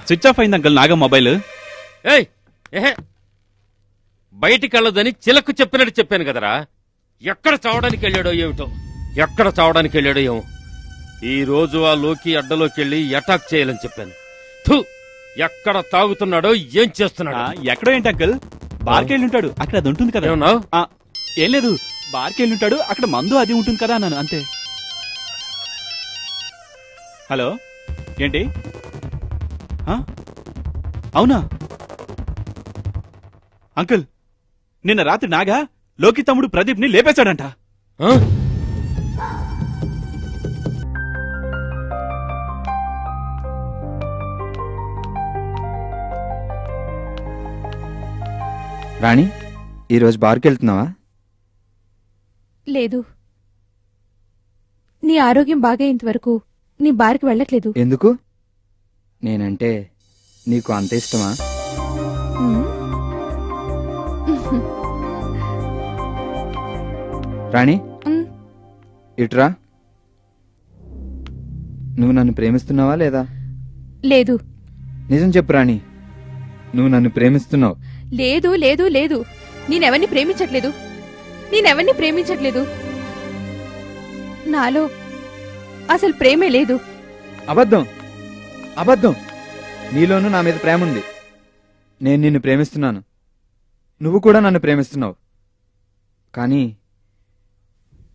Switch off అయింది uncle Naga mobile. బయటికి వెళ్ళొద్దని చిలకు చెప్పినట్టు చెప్పాను కదరా. ఎక్కడ చావడానికి వెళ్ళాడో ఏమో. ఈ రోజు ఆ లోకి అడ్డలోకి వెళ్ళి అటాక్ చేయాలని చెప్పాను. ఎక్కడ తాగుతున్నాడో ఏం చేస్తున్నాడో. ఎక్కడో ఏంటి అంకుల్, బార్కెళ్ళి ఉంటాడు, అక్కడ అది ఉంటుంది కదా. ఏం లేదు, బార్కెళ్ళి ఉంటాడు, అక్కడ మందు అది ఉంటుంది కదా అన్నాను అంతే. హలో ఏంటి? అవునా అంకుల్, నిన్న రాత్రి నాగా లోకి తమ్ముడు ప్రదీప్ ని లేపేశాడంట. రాణి, ఈరోజు బార్కి వెళ్తున్నావా? లేదు, నీ ఆరోగ్యం బాగయ్యేంత వరకు నీ బార్కి వెళ్ళట్లేదు. ఎందుకు? నేనంటే నీకు అంత ఇష్టమా? రాణి ఇట్రా. నువ్వు నన్ను ప్రేమిస్తున్నావా లేదా? లేదు. నిజం చెప్పు రాణి, నువ్వు నన్ను ప్రేమిస్తున్నావు? లేదు లేదు లేదు, నేనెవరిని ప్రేమించట్లేదు. నాలో అసలు ప్రేమే లేదు. అబద్ధం అబద్ధం, నీలోనూ నా మీద ప్రేమ ఉంది. నేను నిన్ను ప్రేమిస్తున్నాను, నువ్వు కూడా నన్ను ప్రేమిస్తున్నావు. కానీ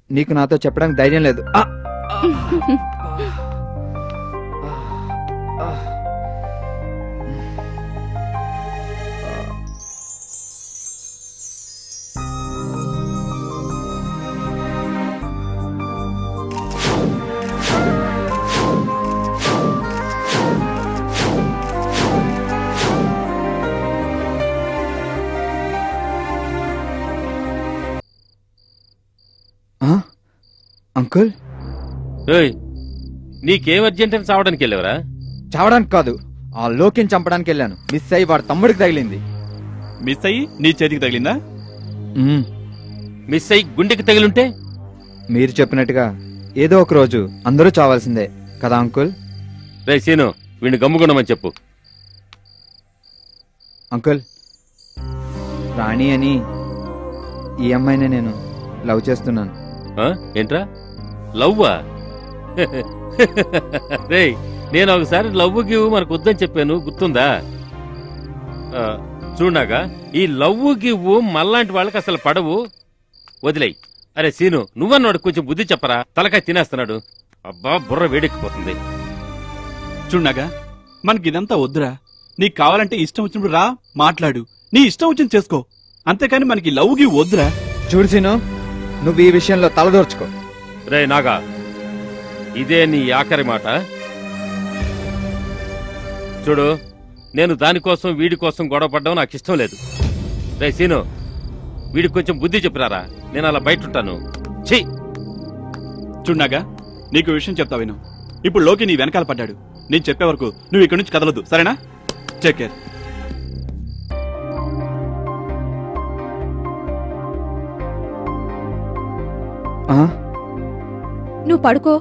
నీకు నాతో చెప్పడానికి ధైర్యం లేదు. అంకుల్, నీకేం అర్జెంట్ అని చావడానికి వెళ్ళావరా? చావడానికి కాదు, ఆ లోకిని చంపడానికి వెళ్ళాను. మిస్ అయ్యి వాడు తమ్ముడికి తగిలింది. మిస్ అయ్యి నీ చేతికి తగిలిందా? మిస్ అయ్యి గుండెకి తగిలుంటే? మీరు చెప్పినట్టుగా ఏదో ఒక రోజు అందరూ చావాల్సిందే కదా అంకుల్. రే సీను, వీడిని గమ్ముకున్నామని చెప్పు. అంకుల్, రాణి అని ఈ అమ్మాయిని నేను లవ్ చేస్తున్నాను. ఏంట్రా లవ్వా? రే, నేను ఒకసారి లవ్ గివ్ మనకు వద్దని చెప్పాను, గుర్తుందా? చూడగా ఈ లవ్ గివ్ మళ్ళాంటి వాళ్ళకి అసలు పడవు, వదిలేయి. అరే సీను, నువ్వన్నాడు కొంచెం బుద్ధి చెప్పరా, తలకాయ తినేస్తున్నాడు. అబ్బా, బుర్ర వేడెక్కిపోతుంది. చూడగా మనకి ఇదంతా వద్దురా. నీకు కావాలంటే ఇష్టం వచ్చినప్పుడు రా, మాట్లాడు, నీ ఇష్టం వచ్చింది చేసుకో, అంతేకాని మనకి లవ్ గివ్ వద్దురా. చూడు సీను, నువ్వు ఈ విషయంలో తలదోర్చుకో. రే నాగా, ఇదే నీ ఆఖరి మాట. చూడు, నేను దానికోసం వీడి కోసం గొడవ పడ్డం నాకు ఇష్టం లేదు. రే సీను, వీడికి కొంచెం బుద్ధి చెప్పినారా, నేను అలా బయట ఉంటాను. ఛీ! చూడగా నీకు విషయం చెప్తా విను. ఇప్పుడు లోకి నీ వెనకాల పడ్డాడు, నేను చెప్పే వరకు నువ్వు ఇక్కడి నుంచి కదలదు, సరేనా? Take care. నువ్వు పడుకో,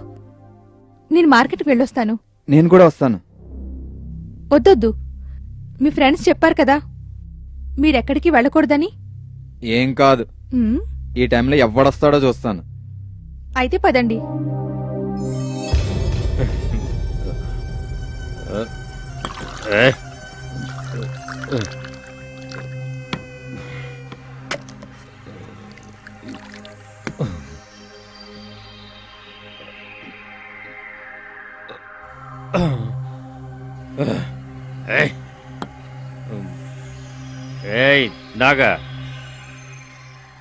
నేను మార్కెట్కి వెళ్ళొస్తాను. నేను కూడా వస్తాను. వద్దొద్దు, మీ ఫ్రెండ్స్ చెప్పారు కదా మీరెక్కడికి వెళ్ళకూడదని. ఏం కాదు, ఈ టైంలో ఎవడొస్తాడో చూస్తాను. అయితే పదండి. నాగా,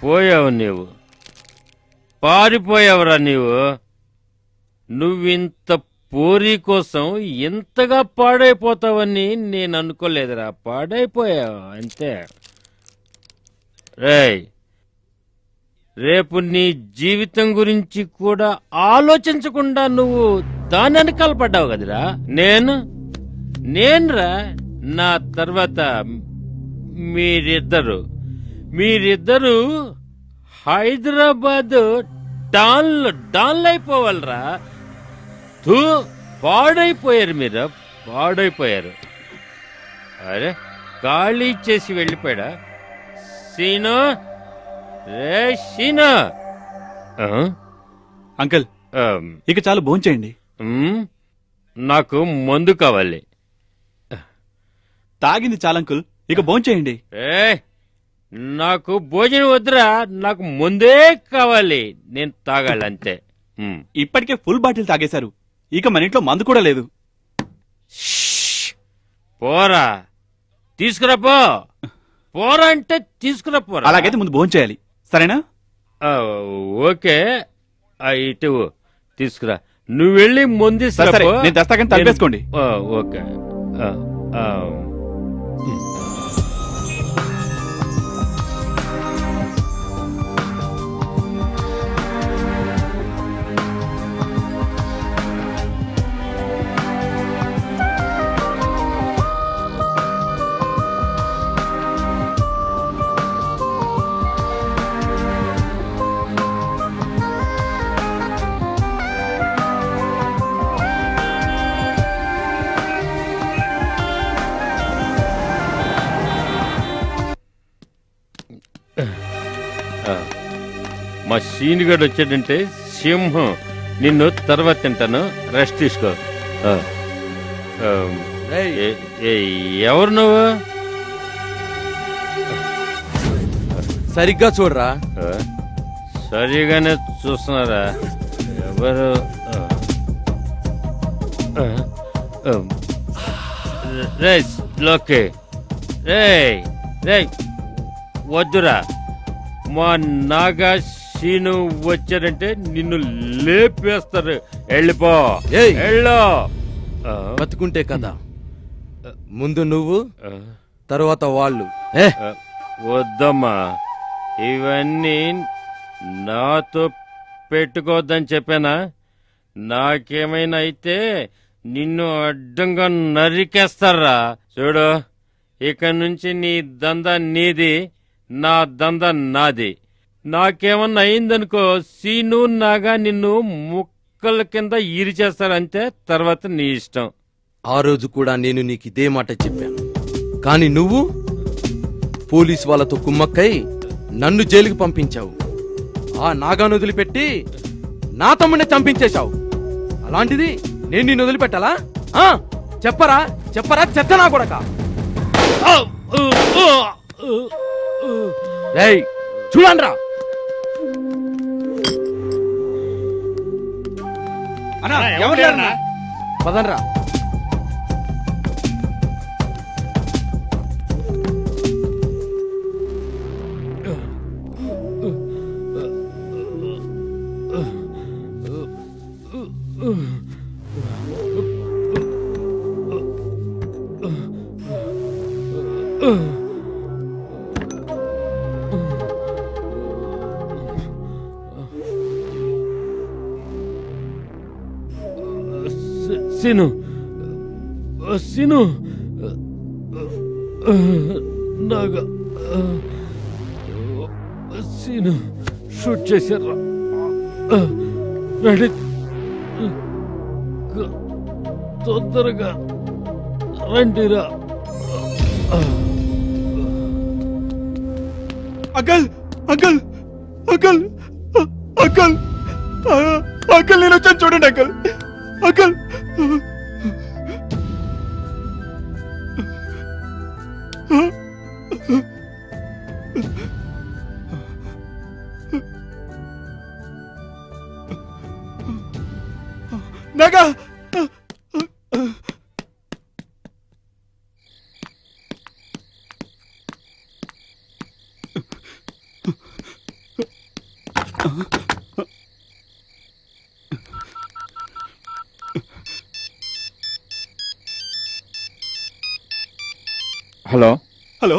పోయావు నీవు, పారిపోయావురా నీవు. నువ్వింత పోరీ కోసం ఇంతగా పాడైపోతావని నేను అనుకోలేదురా. పాడైపోయావు అంతే. రేయ్, రేపు నీ జీవితం గురించి కూడా ఆలోచించకుండా నువ్వు దాని వెనకాల పడ్డావు కదరా. నేనురా నా తర్వాత మీరిద్దరు హైదరాబాద్ డాన్లు అయిపోవాలరా. పాడైపోయారు మీరు, పాడైపోయారు. అరే ఖాళీ చేసి వెళ్ళిపోయాడా సీను? రే సీను. ఆ? అంకుల్ ఆమ్, ఇక చాలు భోంచేయండి. నాకు మందు కావాలి. తాగింది చాలు అంకుల్, ఇక భోంచేయండి. ఏ నాకు భోజనం వద్దురా, నాకు ముందే కావాలి, నేను తాగాలి అంతే. ఇప్పటికే ఫుల్ బాటిల్ తాగేశారు, ఇక మన ఇంట్లో మందు కూడా లేదు. పోరా తీసుకురా, పో పోరా అంటే తీసుకురా పోరా. అలాగైతే ముందు భోంచేయాలి, సరేనా? ఆ, ఓకే. ఇటు తీసుకురా, నువ్వు వెళ్ళి ముందు సరే, సరే, నేను తెస్తా కానీ తలపేసుకోండి. ఓకే. ఆ, ఆ. మా సీనిగాడు వచ్చాడంటే సింహం, నిన్ను తర్వాత తింటాను, రెస్ట్ తీసుకో. ఆ, ఆ, ఎవరు నువ్వు? సరిగ్గా చూడరా. ఆ, సరిగానే చూస్తున్నారా? ఎవరు? రే లోకే, రే రే వద్దురా, మా నాగా సీను వచ్చారంటే నిన్ను లేపేస్తారు. వెళ్ళిపో, ఏయ్! వెళ్ళు. బతుకుంటే కదా, ముందు నువ్వు ఆ, తరువాత వాళ్ళు. ఆ, వద్దమ్మా, ఇవన్నీ నాతో పెట్టుకోవద్దని చెప్పానా? నాకేమైనా అయితే నిన్ను అడ్డంగా నరికేస్తారా. చూడు, ఇక నుంచి నీ దందా నీది, నా దందా నాది. నాకేమన్నా అయిందనుకో, సీను నాగా నిన్ను ముక్కల కింద ఈరిచేస్తారంతే, తర్వాత నీ ఇష్టం. ఆ రోజు కూడా నేను నీకు ఇదే మాట చెప్పాను, కానీ నువ్వు పోలీస్ వాళ్ళతో కుమ్మక్కై నన్ను జైలుకి పంపించావు. ఆ నాగాను వదిలిపెట్టి నా తమ్ముడిని చంపించేశావు. అలాంటిది నేను నిన్ను వదిలిపెట్టాలా? ఆ, చెప్పరా చెప్పరా, చెత్త నా కొడకా. రేయ్ చూడండ్రా. అన్నా, ఎవరు లేరన్నా? పదండ్రా. సీను, సీను, నాగా సీను షూట్ చేశారా? రెడీ, తొందరగా రండిరా. Uncle, uncle, uncle, uncle, uncle, నేను వచ్చాను చూడండి uncle. Uncle, Naga, hello, hello,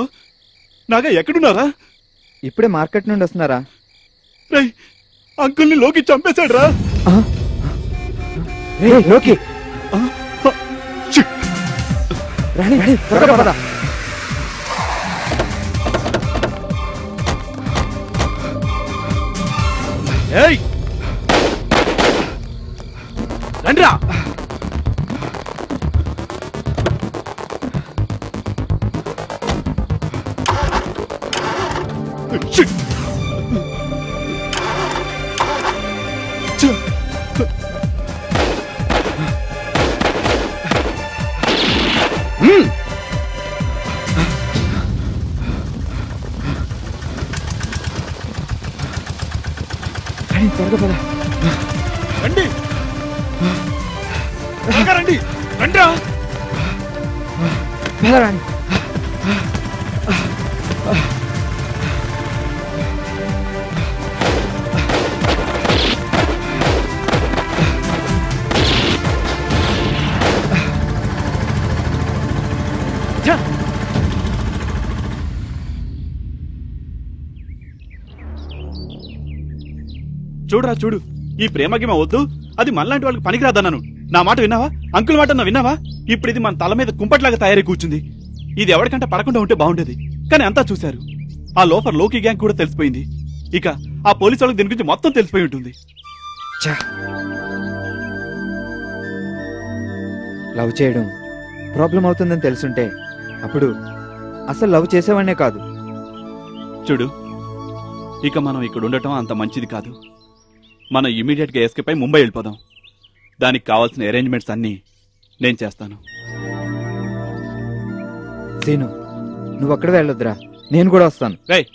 Naga ఎక్కడున్నారా? ఇప్పుడే మార్కెట్ నుండి వస్తున్నారా? రేయ్, అంకుల్ని లోకి చంపేశాడు రా. లోకి రాణి, త్వరగా పద. ఏయ్ రండిరా. రాణి, త్వరగా పద. రండి త్వరగా రండి రండ్రా. పద రాణి. చూడురా చూడు, ఈ ప్రేమగిమ వద్దు, అది మనలాంటి వాళ్ళకి పనికిరాదన్నాను. నా మాట విన్నావా? అంకుల్ మాట అన్నా విన్నావా? ఇప్పుడు ఇది మన తల మీద కుంపట్లాగా తయారై కూర్చుంది. ఇది ఎవరికంటే పడకుండా ఉంటే బాగుండేది, కానీ అంతా చూశారు. ఆ లోఫర్ లోకి గ్యాంగ్ కూడా తెలిసిపోయింది. ఇక ఆ పోలీసు వాళ్ళకి దీని గురించి మొత్తం తెలిసిపోయి ఉంటుంది. ఛా! లవ్ చేయడం ప్రాబ్లం అవుతుందని తెలుసుంటే అప్పుడు అసలు లవ్ చేసేవాడినే కాదు. చూడు, ఇక మనం ఇక్కడ ఉండటం అంత మంచిది కాదు. మనం ఇమీడియట్ గా ఎస్కేప్ అయి ముంబై వెళ్ళిపోదాం. దానికి కావాల్సిన అరేంజ్మెంట్స్ అన్నీ నేను చేస్తాను. సీను, నువ్వు అక్కడ వెళ్ళొద్దురా, నేను కూడా వస్తాను. రేయ్,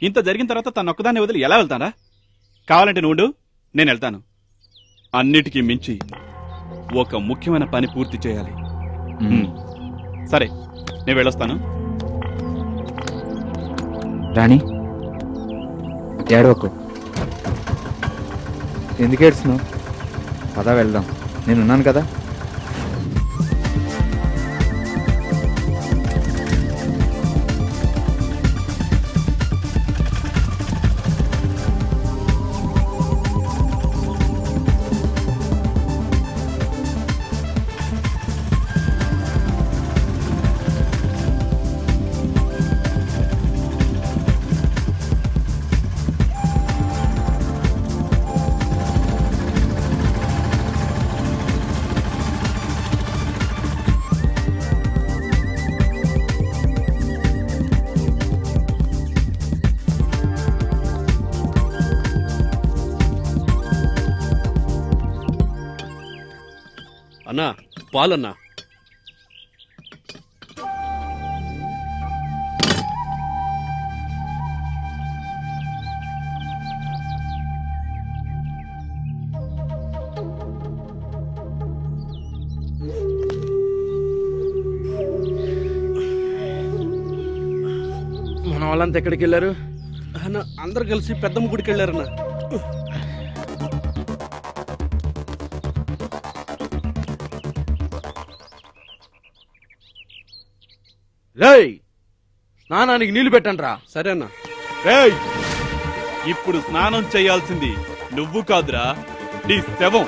ఇంత జరిగిన తర్వాత తన ఒక్కదాన్ని వదిలి ఎలా వెళ్తానా? కావాలంటే నువ్వు ఉండు, నేను వెళ్తాను. అన్నిటికీ మించి ఒక ముఖ్యమైన పని పూర్తి చేయాలి. సరే, నేను వెళ్ళొస్తాను. రాణి, ఏడవకు. ఎందుకు ఏడుస్తున్నావు? పద వెళ్దాం, నేనున్నాను కదా. అన్నా, పాలన్నా. మన వాళ్ళంతా ఎక్కడికి వెళ్ళారు? అన్న, అందరు కలిసి పెద్దమ్మ గుడికి వెళ్ళారన్నా. రేయ్, స్నానానికి నీళ్లు పెట్టండి రా. సరే అన్నా. రేయ్, ఇప్పుడు స్నానం చేయాల్సింది నువ్వు కాదురా, నీ శవం.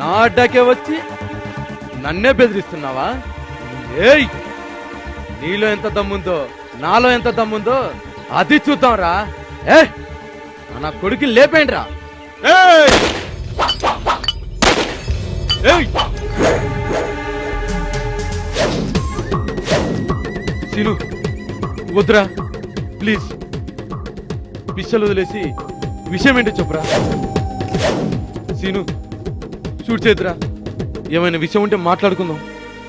నా అడ్డాకే వచ్చి నన్నే బెదిరిస్తున్నావా? ఏయ్, నీలో ఎంత దమ్ముందో నాలో ఎంత దమ్ముందో అది చూద్దాంరా. ఏ, నా కొడుకు లేపేండి రా. ఏయ్! ఏయ్! సీను, వద్దురా ప్లీజ్. పిచ్చలు వదిలేసి విషయం ఏంటో చెప్పురా. సీను, షూట్ చేద్దురా. ఏమైనా విషయం ఉంటే మాట్లాడుకుందాం.